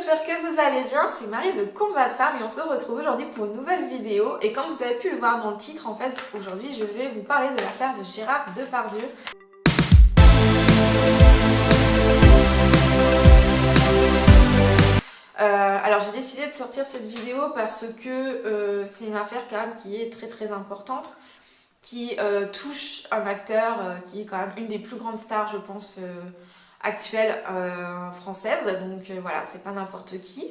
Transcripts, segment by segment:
j'espère que vous allez bien, c'est Marie de Combat de Femmes et on se retrouve aujourd'hui pour une nouvelle vidéo. Et comme vous avez pu le voir dans le titre, en fait, aujourd'hui je vais vous parler de l'affaire de Gérard Depardieu. Alors j'ai décidé de sortir cette vidéo parce que c'est une affaire quand même qui est très importante, qui touche un acteur qui est quand même une des plus grandes stars, je pense, actuelle française. Donc voilà, c'est pas n'importe qui.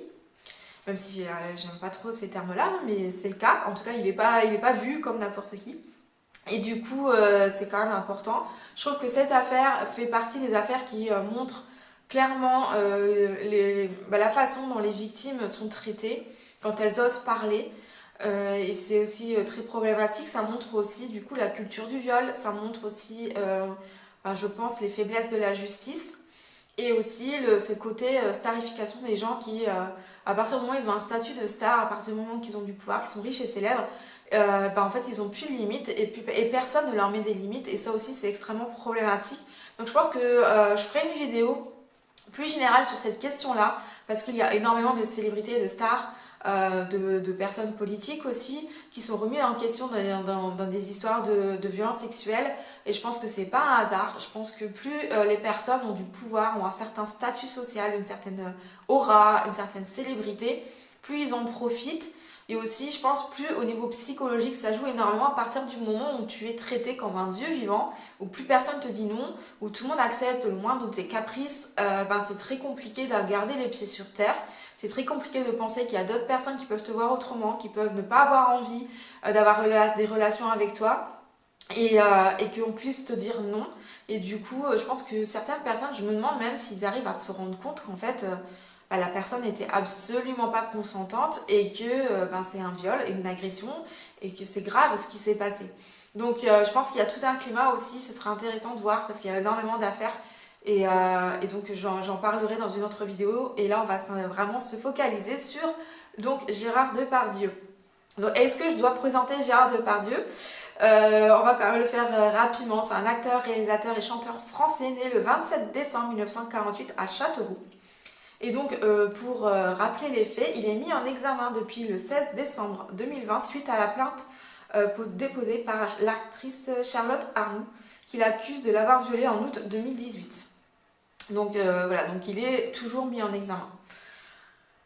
Même si j'aime pas trop ces termes-là, mais c'est le cas. En tout cas, il est pas vu comme n'importe qui. Et du coup, c'est quand même important. Je trouve que cette affaire fait partie des affaires qui montrent clairement la façon dont les victimes sont traitées quand elles osent parler. Et c'est aussi très problématique. Ça montre aussi du coup la culture du viol. Ça montre aussi, je pense, les faiblesses de la justice. Et aussi ce côté starification des gens qui, à partir du moment où ils ont un statut de star, à partir du moment qu'ils ont du pouvoir, qu'ils sont riches et célèbres, en fait ils n'ont plus de limites et personne ne leur met des limites. Et ça aussi c'est extrêmement problématique. Donc je pense que je ferai une vidéo plus générale sur cette question-là, parce qu'il y a énormément de célébrités, de stars, de personnes politiques aussi, qui sont remis en question dans des histoires de violences sexuelles. Et je pense que c'est pas un hasard. Je pense que plus les personnes ont du pouvoir, ont un certain statut social, une certaine aura, une certaine célébrité, plus ils en profitent. Et aussi, je pense, plus au niveau psychologique, ça joue énormément à partir du moment où tu es traité comme un dieu vivant, où plus personne te dit non, où tout le monde accepte le moindre de tes caprices. C'est très compliqué de garder les pieds sur terre. C'est très compliqué de penser qu'il y a d'autres personnes qui peuvent te voir autrement, qui peuvent ne pas avoir envie d'avoir des relations avec toi et qu'on puisse te dire non. Et du coup, je pense que certaines personnes, je me demande même s'ils arrivent à se rendre compte qu'en fait, la personne n'était absolument pas consentante et que c'est un viol et une agression et que c'est grave ce qui s'est passé. Donc je pense qu'il y a tout un climat aussi, ce serait intéressant de voir parce qu'il y a énormément d'affaires. Et donc j'en parlerai dans une autre vidéo. Et là on va vraiment se focaliser sur donc Gérard Depardieu. Donc est-ce que je dois présenter Gérard Depardieu? On va quand même le faire rapidement. C'est un acteur, réalisateur et chanteur français né le 27 décembre 1948 à Châteauroux. Et donc pour rappeler les faits, il est mis en examen depuis le 16 décembre 2020 suite à la plainte déposée par l'actrice Charlotte Arnoux qui l'accuse de l'avoir violée en août 2018. Donc voilà, donc il est toujours mis en examen.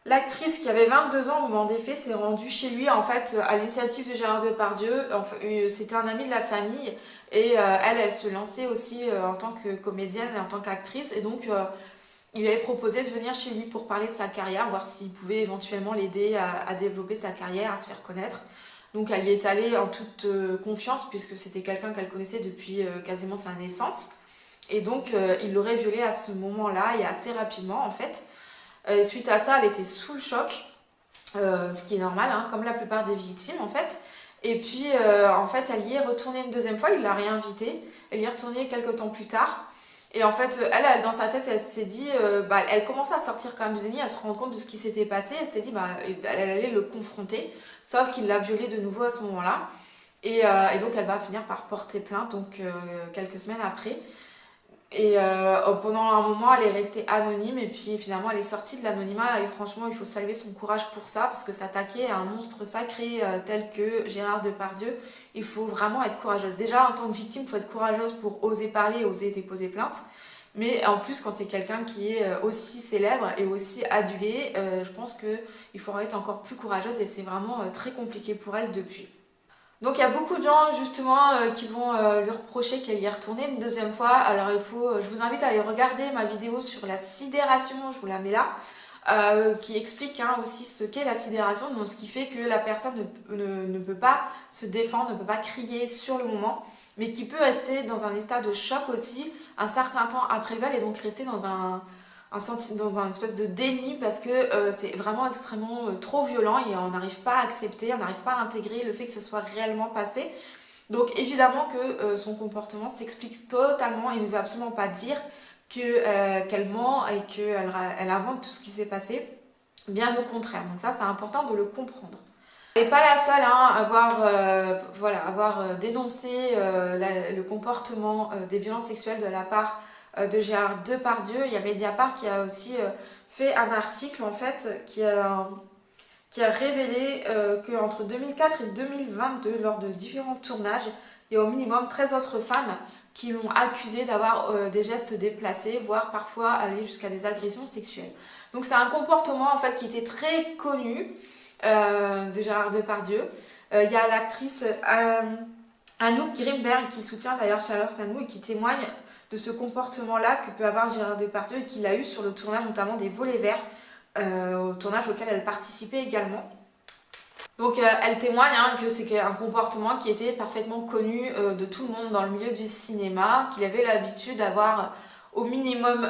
L'actrice qui avait 22 ans au moment des faits s'est rendue chez lui en fait à l'initiative de Gérard Depardieu. C'était un ami de la famille et elle se lançait aussi en tant que comédienne et en tant qu'actrice. Et donc il lui avait proposé de venir chez lui pour parler de sa carrière, voir s'il pouvait éventuellement l'aider à développer sa carrière, à se faire connaître. Donc elle y est allée en toute confiance puisque c'était quelqu'un qu'elle connaissait depuis quasiment sa naissance. Et donc il l'aurait violée à ce moment-là et assez rapidement en fait. Suite à ça, elle était sous le choc, ce qui est normal, hein, comme la plupart des victimes en fait. Et puis en fait, elle y est retournée une deuxième fois, il l'a réinvitée. Elle y est retournée quelques temps plus tard. Et en fait, elle dans sa tête, elle s'est dit, elle commençait à sortir quand même du déni, à se rendre compte de ce qui s'était passé. Elle s'était dit, elle allait le confronter, sauf qu'il l'a violée de nouveau à ce moment-là. Et donc, elle va finir par porter plainte, donc quelques semaines après. Et pendant un moment, elle est restée anonyme et puis finalement, elle est sortie de l'anonymat. Et franchement, il faut saluer son courage pour ça, parce que s'attaquer à un monstre sacré tel que Gérard Depardieu, il faut vraiment être courageuse. Déjà, en tant que victime, il faut être courageuse pour oser parler, oser déposer plainte. Mais en plus, quand c'est quelqu'un qui est aussi célèbre et aussi adulé, je pense qu'il faudra être encore plus courageuse et c'est vraiment très compliqué pour elle depuis. Donc il y a beaucoup de gens justement qui vont lui reprocher qu'elle y est retournée une deuxième fois. Alors je vous invite à aller regarder ma vidéo sur la sidération, je vous la mets là, qui explique aussi ce qu'est la sidération, donc ce qui fait que la personne ne peut pas se défendre, ne peut pas crier sur le moment, mais qui peut rester dans un état de choc aussi un certain temps après le viol et donc rester dans un espèce de déni parce que c'est vraiment extrêmement trop violent et on n'arrive pas à accepter, on n'arrive pas à intégrer le fait que ce soit réellement passé. Donc évidemment que son comportement s'explique totalement et ne veut absolument pas dire qu'elle ment et qu'elle invente tout ce qui s'est passé, bien au contraire. Donc ça c'est important de le comprendre. Elle n'est pas la seule à avoir dénoncé le comportement des violences sexuelles de la part de Gérard Depardieu. Il y a Mediapart qui a aussi fait un article en fait qui a révélé qu'entre 2004 et 2022, lors de différents tournages, il y a au minimum 13 autres femmes qui l'ont accusé d'avoir des gestes déplacés, voire parfois aller jusqu'à des agressions sexuelles. Donc c'est un comportement en fait qui était très connu de Gérard Depardieu. Il y a l'actrice Anouk Grimberg qui soutient d'ailleurs Charlotte Anouk et qui témoigne de ce comportement-là que peut avoir Gérard Depardieu et qu'il a eu sur le tournage notamment des Volets Verts, au tournage auquel elle participait également. Donc elle témoigne que c'est un comportement qui était parfaitement connu de tout le monde dans le milieu du cinéma, qu'il avait l'habitude d'avoir au minimum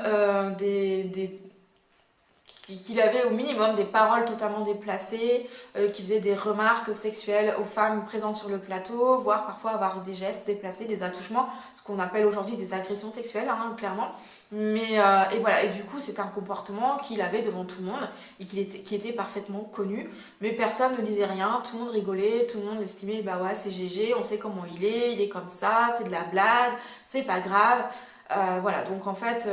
qu'il avait au minimum des paroles totalement déplacées, qu'il faisait des remarques sexuelles aux femmes présentes sur le plateau, voire parfois avoir des gestes déplacés, des attouchements, ce qu'on appelle aujourd'hui des agressions sexuelles, clairement. Mais et voilà, et du coup c'est un comportement qu'il avait devant tout le monde et qui était parfaitement connu, mais personne ne disait rien, tout le monde rigolait, tout le monde estimait bah ouais c'est GG, on sait comment il est comme ça, c'est de la blague, c'est pas grave. Voilà, donc en fait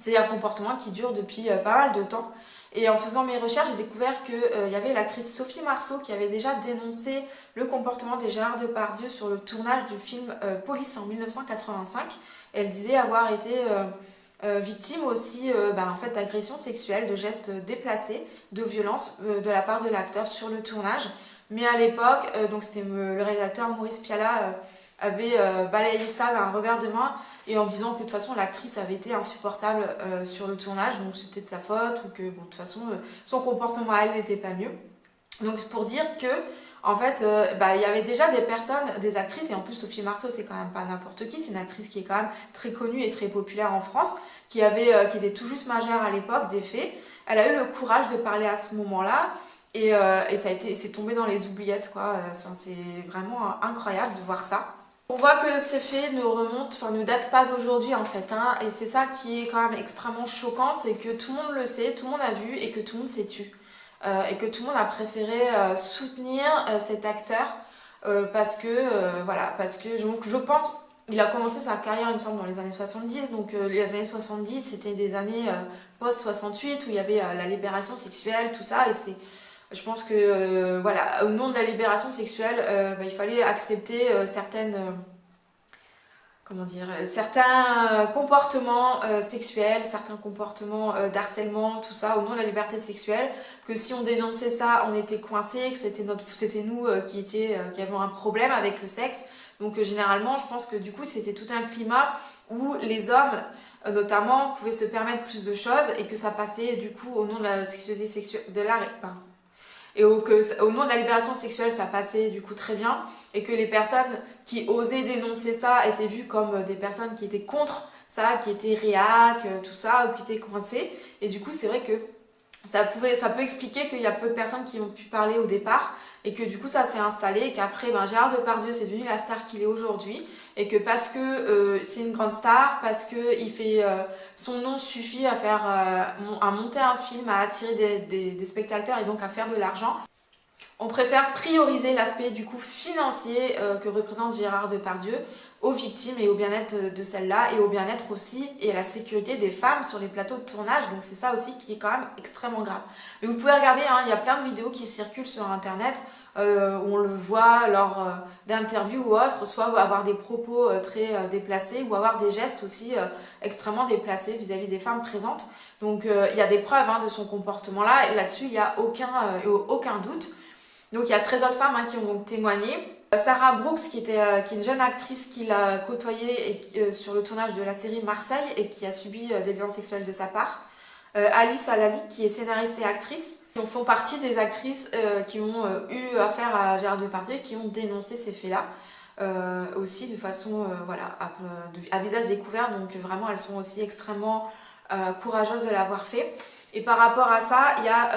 c'est un comportement qui dure depuis pas mal de temps. Et en faisant mes recherches, j'ai découvert qu'il y avait l'actrice Sophie Marceau qui avait déjà dénoncé le comportement de Gérard Depardieu sur le tournage du film Police en 1985. Elle disait avoir été victime aussi en fait, d'agressions sexuelles, de gestes déplacés, de violences de la part de l'acteur sur le tournage. Mais à l'époque, donc c'était le réalisateur Maurice Pialat avait balayé ça d'un revers de main et en disant que de toute façon l'actrice avait été insupportable sur le tournage, donc c'était de sa faute ou que bon, de toute façon son comportement à elle n'était pas mieux. Donc pour dire que en fait il y avait déjà des personnes, des actrices, et en plus Sophie Marceau c'est quand même pas n'importe qui, c'est une actrice qui est quand même très connue et très populaire en France, qui était tout juste majeure à l'époque des faits. Elle a eu le courage de parler à ce moment-là. Et c'est tombé dans les oubliettes quoi. C'est vraiment incroyable de voir ça. On voit que ces faits ne datent pas d'aujourd'hui en fait, et c'est ça qui est quand même extrêmement choquant, c'est que tout le monde le sait, tout le monde a vu et que tout le monde s'est tu. Et que tout le monde a préféré soutenir cet acteur parce que donc, je pense, il a commencé sa carrière il me semble dans les années 70, donc les années 70 c'était des années post-68 où il y avait la libération sexuelle, tout ça, et je pense que au nom de la libération sexuelle, il fallait accepter certains comportements sexuels, certains comportements d'harcèlement, tout ça, au nom de la liberté sexuelle, que si on dénonçait ça, on était coincé, que c'était nous qui avions un problème avec le sexe. Donc généralement, je pense que du coup, c'était tout un climat où les hommes notamment pouvaient se permettre plus de choses et que ça passait du coup au nom de la sexualité sexuelle, et au nom de la libération sexuelle ça passait du coup très bien, et que les personnes qui osaient dénoncer ça étaient vues comme des personnes qui étaient contre ça, qui étaient réac, tout ça, ou qui étaient coincées, et du coup c'est vrai que ça peut expliquer qu'il y a peu de personnes qui ont pu parler au départ, et que du coup ça s'est installé, et qu'après Gérard Depardieu c'est devenu la star qu'il est aujourd'hui, et que parce que c'est une grande star, parce que son nom suffit à monter un film, à attirer des spectateurs et donc à faire de l'argent, on préfère prioriser l'aspect du coup financier que représente Gérard Depardieu aux victimes et au bien-être de celles-là, et au bien-être aussi et à la sécurité des femmes sur les plateaux de tournage. Donc c'est ça aussi qui est quand même extrêmement grave. Mais vous pouvez regarder, il y a plein de vidéos qui circulent sur internet où on le voit lors d'interviews ou autres, soit avoir des propos très déplacés, ou avoir des gestes aussi extrêmement déplacés vis-à-vis des femmes présentes. Donc il y a des preuves de son comportement là, et là-dessus il n'y a aucun doute. Donc il y a 13 autres femmes qui ont donc témoigné. Sarah Brooks, qui est une jeune actrice qu'il a côtoyée sur le tournage de la série Marseille et qui a subi des violences sexuelles de sa part. Alice Alali, qui est scénariste et actrice, qui font partie des actrices qui ont eu affaire à Gérard Depardieu et qui ont dénoncé ces faits-là. Aussi de façon à visage découvert, donc vraiment elles sont aussi extrêmement courageuses de l'avoir fait. Et par rapport à ça, il y a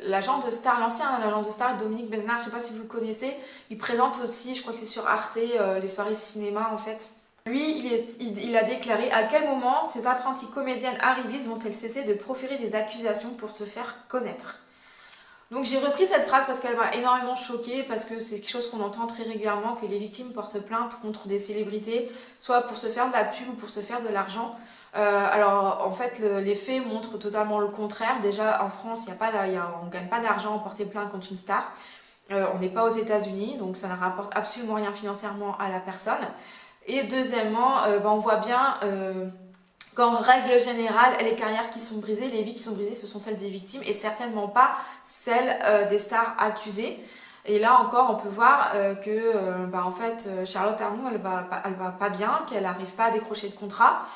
l'agent de Star, l'ancien agent de Star, Dominique Besnard, je ne sais pas si vous le connaissez, il présente aussi, je crois que c'est sur Arte, les soirées cinéma en fait. Lui, il a déclaré: à quel moment ces apprenties comédiennes arrivistes vont-elles cesser de proférer des accusations pour se faire connaître? Donc j'ai repris cette phrase parce qu'elle m'a énormément choquée, parce que c'est quelque chose qu'on entend très régulièrement, que les victimes portent plainte contre des célébrités, soit pour se faire de la pub ou pour se faire de l'argent. Alors en fait les faits montrent totalement le contraire. Déjà en France on ne gagne pas d'argent en porter plainte contre une star. On n'est pas aux États-Unis, donc ça ne rapporte absolument rien financièrement à la personne. Et deuxièmement, on voit bien qu'en règle générale, les carrières qui sont brisées, les vies qui sont brisées, ce sont celles des victimes et certainement pas celles des stars accusées. Et là encore, on peut voir que en fait, Charlotte Arnoux, elle va pas bien, qu'elle n'arrive pas à décrocher de contrat,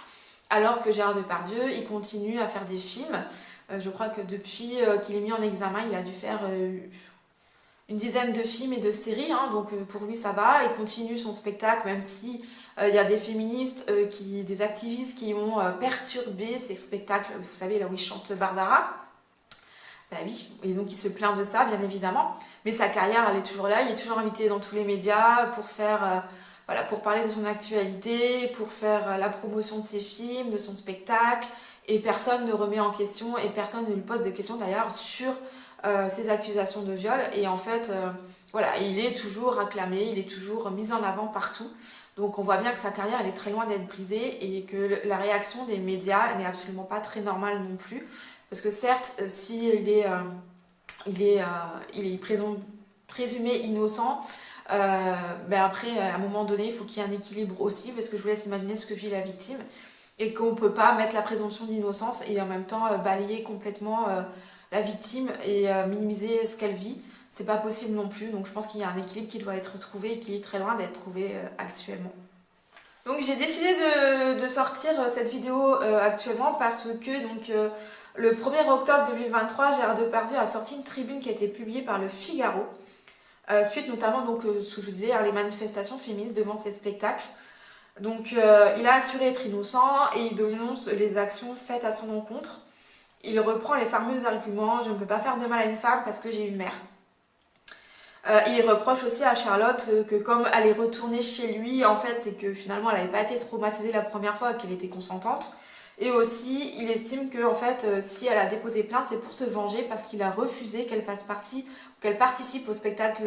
alors que Gérard Depardieu, il continue à faire des films. Je crois que depuis qu'il est mis en examen, il a dû faire une dizaine de films et de séries, hein, donc pour lui ça va, il continue son spectacle, même si il y a des féministes, des activistes qui ont perturbé ces spectacles, vous savez, là où il chante Barbara. Bah oui, et donc il se plaint de ça, bien évidemment. Mais sa carrière, elle est toujours là, il est toujours invité dans tous les médias pour faire, voilà, pour parler de son actualité, pour faire la promotion de ses films, de son spectacle. Et personne ne remet en question, et personne ne lui pose de questions d'ailleurs sur ses accusations de viol. Et en fait, voilà, il est toujours acclamé, il est toujours mis en avant partout. Donc on voit bien que sa carrière, elle est très loin d'être brisée et que la réaction des médias n'est absolument pas très normale non plus. Parce que certes, s'il est présumé innocent, après, à un moment donné, il faut qu'il y ait un équilibre aussi, parce que je vous laisse imaginer ce que vit la victime, et qu'on ne peut pas mettre la présomption d'innocence et en même temps balayer complètement la victime et minimiser ce qu'elle vit. C'est pas possible non plus, donc je pense qu'il y a un équilibre qui doit être trouvé et qui est très loin d'être trouvé actuellement. Donc j'ai décidé de sortir cette vidéo actuellement parce que le 1er octobre 2023, Gérard Depardieu a sorti une tribune qui a été publiée par le Figaro, suite notamment, ce que je vous disais, les manifestations féministes devant ses spectacles. Donc il a assuré être innocent et il dénonce les actions faites à son encontre. Il reprend les fameux arguments « je ne peux pas faire de mal à une femme parce que j'ai une mère ». Il reproche aussi à Charlotte que comme elle est retournée chez lui, en fait, c'est que finalement elle n'avait pas été traumatisée la première fois, qu'elle était consentante. Et aussi, il estime que en fait, si elle a déposé plainte, c'est pour se venger parce qu'il a refusé qu'elle fasse partie, qu'elle participe au spectacle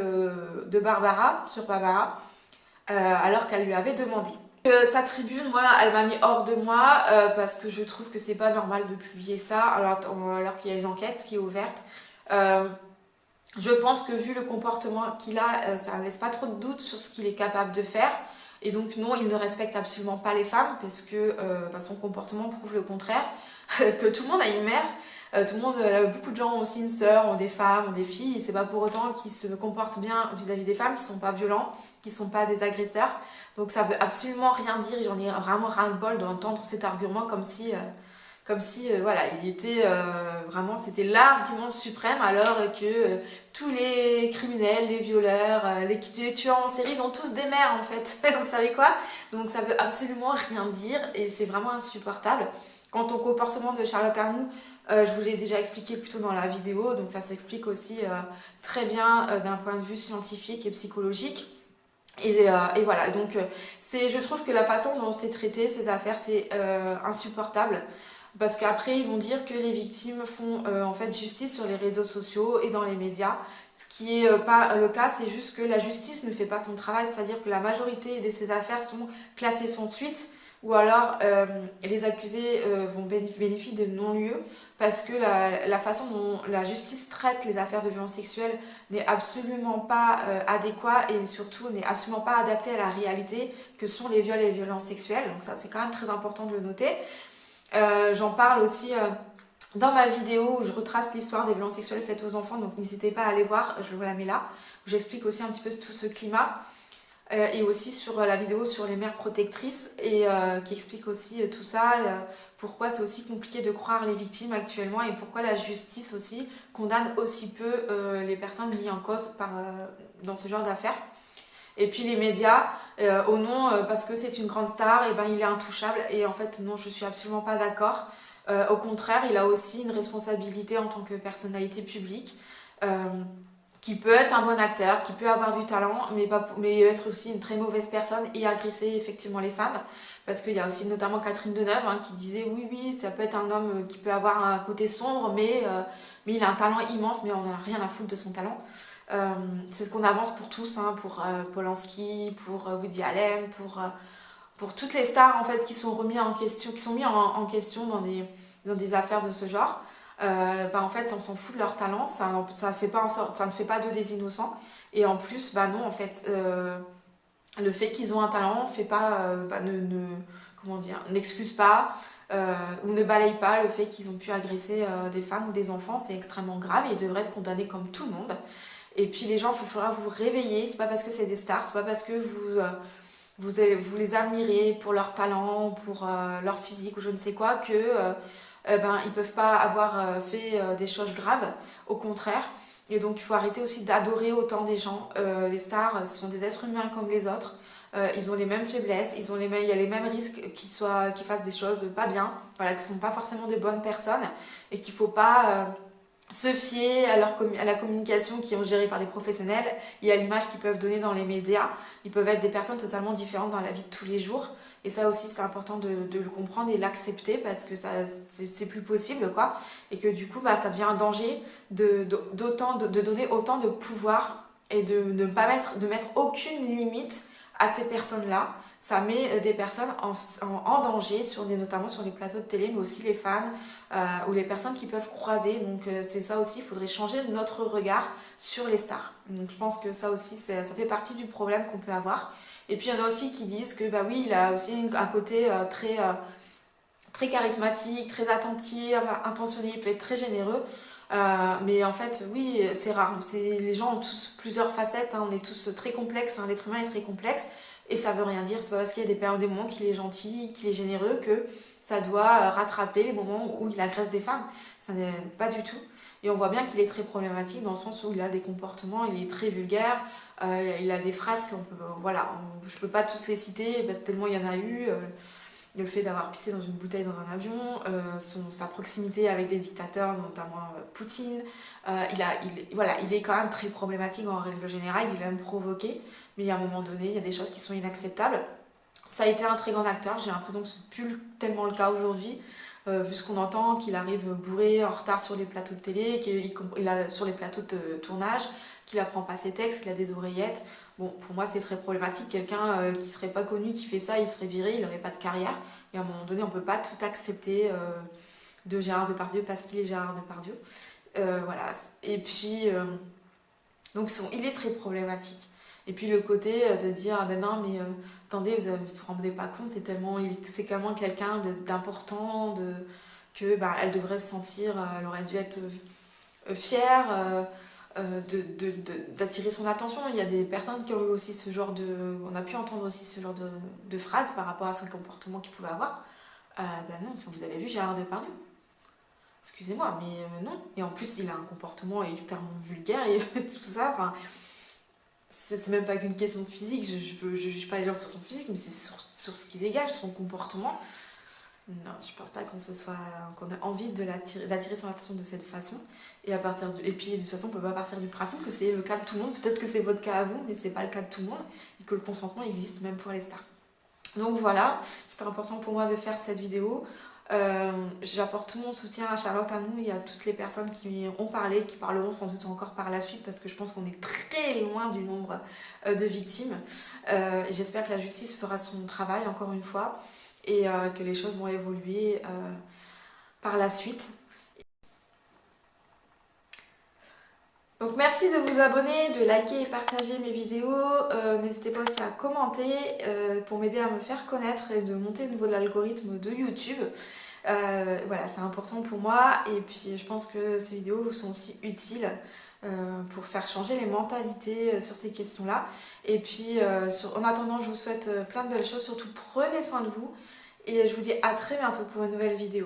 de Barbara, sur Barbara, alors qu'elle lui avait demandé. Sa tribune, moi, elle m'a mis hors de moi parce que je trouve que c'est pas normal de publier ça alors qu'il y a une enquête qui est ouverte. Je pense que vu le comportement qu'il a, ça ne laisse pas trop de doute sur ce qu'il est capable de faire. Et donc non, il ne respecte absolument pas les femmes parce que son comportement prouve le contraire. Que tout le monde a une mère, beaucoup de gens ont aussi une sœur, ont des femmes, ont des filles. Et c'est pas pour autant qu'ils se comportent bien vis-à-vis des femmes, qui sont pas violents, qui sont pas des agresseurs. Donc ça veut absolument rien dire et j'en ai vraiment ras-le-bol d'entendre cet argument comme si voilà, il était vraiment, c'était l'argument suprême alors que tous les criminels, les violeurs, les tueurs en série, ils ont tous des mères en fait. Vous savez quoi? Donc ça veut absolument rien dire et c'est vraiment insupportable. Quant au comportement de Charlotte Arnoux, je vous l'ai déjà expliqué plus tôt dans la vidéo, donc ça s'explique aussi très bien d'un point de vue scientifique et psychologique. Et voilà, donc je trouve que la façon dont c'est traité ces affaires, c'est insupportable. Parce qu'après, ils vont dire que les victimes font en fait justice sur les réseaux sociaux et dans les médias. Ce qui n'est pas le cas, c'est juste que la justice ne fait pas son travail, c'est-à-dire que la majorité de ces affaires sont classées sans suite, ou alors les accusés vont bénéficier de non-lieu, parce que la façon dont la justice traite les affaires de violence sexuelle n'est absolument pas adéquate et surtout n'est absolument pas adaptée à la réalité que sont les viols et les violences sexuelles. Donc ça, c'est quand même très important de le noter. J'en parle aussi dans ma vidéo où je retrace l'histoire des violences sexuelles faites aux enfants, donc n'hésitez pas à aller voir, je vous la mets là, où j'explique aussi un petit peu tout ce climat, et aussi sur la vidéo sur les mères protectrices, et qui explique aussi tout ça, pourquoi c'est aussi compliqué de croire les victimes actuellement, et pourquoi la justice aussi condamne aussi peu les personnes mises en cause dans ce genre d'affaires. Et puis les médias, au nom, parce que c'est une grande star, et ben il est intouchable. Et en fait, non, je suis absolument pas d'accord. Au contraire, il a aussi une responsabilité en tant que personnalité publique, qui peut être un bon acteur, qui peut avoir du talent, mais être aussi une très mauvaise personne et agresser effectivement les femmes. parce qu'il y a aussi notamment Catherine Deneuve hein, qui disait oui, ça peut être un homme qui peut avoir un côté sombre, mais il a un talent immense, mais on n'a rien à foutre de son talent. C'est ce qu'on avance pour tous, hein, pour Polanski, pour Woody Allen, pour toutes les stars en fait qui sont remis en question, qui sont mis en question dans des affaires de ce genre. En fait on s'en fout de leur talent, ça ne fait pas d'eux des innocents. Et en plus, non, en fait, le fait qu'ils ont un talent fait pas, comment dire, n'excuse pas ou ne balaye pas le fait qu'ils ont pu agresser des femmes ou des enfants. C'est extrêmement grave et ils devraient être condamnés comme tout le monde. Et puis les gens, il faudra vous réveiller. C'est pas parce que c'est des stars, c'est pas parce que vous les admirez pour leur talent, pour leur physique ou je ne sais quoi que ils peuvent pas avoir fait des choses graves. Au contraire. Et donc il faut arrêter aussi d'adorer autant des gens. Les stars, ce sont des êtres humains comme les autres. Ils ont les mêmes faiblesses, il y a les mêmes risques qu'ils fassent des choses pas bien, voilà, qu'ils ne sont pas forcément de bonnes personnes et qu'il ne faut pas se fier à la communication qui est gérée par des professionnels et à l'image qu'ils peuvent donner dans les médias. Ils peuvent être des personnes totalement différentes dans la vie de tous les jours. Et ça aussi, c'est important de le comprendre et l'accepter parce que c'est plus possible, quoi. Et que du coup, ça devient un danger de donner autant de pouvoir et de ne pas mettre aucune limite à ces personnes-là. Ça met des personnes en danger, notamment sur les plateaux de télé, mais aussi les fans ou les personnes qui peuvent croiser. Donc c'est ça aussi, il faudrait changer notre regard sur les stars. Donc je pense que ça aussi, ça fait partie du problème qu'on peut avoir. Et puis il y en a aussi qui disent que oui, il a aussi un côté très charismatique, très attentif, intentionné, il peut être très généreux. Mais en fait, oui, c'est rare. Les gens ont tous plusieurs facettes, hein, on est tous très complexes, hein, l'être humain est très complexe. Et ça veut rien dire, c'est pas parce qu'il y a des moments qu'il est gentil, qu'il est généreux que ça doit rattraper les moments où il agresse des femmes. Ça n'est pas du tout. Et on voit bien qu'il est très problématique dans le sens où il a des comportements, il est très vulgaire, il a des phrases qu'on peut, je peux pas tous les citer parce que tellement il y en a eu. Le fait d'avoir pissé dans une bouteille dans un avion, sa proximité avec des dictateurs, notamment Poutine. Il est quand même très problématique en règle générale, il aime provoquer, mais à un moment donné, il y a des choses qui sont inacceptables. Ça a été un très grand acteur, j'ai l'impression que c'est plus tellement le cas aujourd'hui, vu ce qu'on entend, qu'il arrive bourré, en retard sur les plateaux de télé, sur les plateaux de tournage, qu'il apprend pas ses textes, qu'il a des oreillettes. Bon, pour moi, c'est très problématique. Quelqu'un qui serait pas connu, qui fait ça, il serait viré, il n'aurait pas de carrière. Et à un moment donné, on peut pas tout accepter de Gérard Depardieu parce qu'il est Gérard Depardieu. Voilà. Et puis, donc, il est très problématique. Et puis le côté de dire, ah ben non, mais attendez, vous ne vous rendez pas compte, c'est quand même quelqu'un d'important, que elle devrait se sentir, elle aurait dû être fière. D'attirer son attention. Il y a des personnes qui ont eu aussi on a pu entendre aussi ce genre de phrases par rapport à son comportement qu'il pouvait avoir. Non, vous avez vu Gérard Depardieu. Excusez-moi, mais non. Et en plus, il a un comportement extrêmement vulgaire et tout ça. C'est même pas qu'une question de physique. Je juge pas les gens sur son physique, mais c'est sur ce qu'il dégage, son comportement. Non, je pense pas qu'on ait envie d'attirer son attention de cette façon. Et puis de toute façon, on peut pas partir du principe que c'est le cas de tout le monde. Peut-être que c'est votre cas à vous, mais c'est pas le cas de tout le monde. Et que le consentement existe même pour les stars. Donc voilà, c'était important pour moi de faire cette vidéo. J'apporte tout mon soutien à Charlotte, à nous et à toutes les personnes qui ont parlé, qui parleront sans doute encore par la suite, parce que je pense qu'on est très loin du nombre de victimes. J'espère que la justice fera son travail encore une fois et que les choses vont évoluer par la suite. Donc merci de vous abonner, de liker et partager mes vidéos. N'hésitez pas aussi à commenter pour m'aider à me faire connaître et de monter au niveau de l'algorithme de YouTube. Voilà, c'est important pour moi. Et puis je pense que ces vidéos sont aussi utiles pour faire changer les mentalités sur ces questions-là. Et puis en attendant, je vous souhaite plein de belles choses. Surtout prenez soin de vous. Et je vous dis à très bientôt pour une nouvelle vidéo.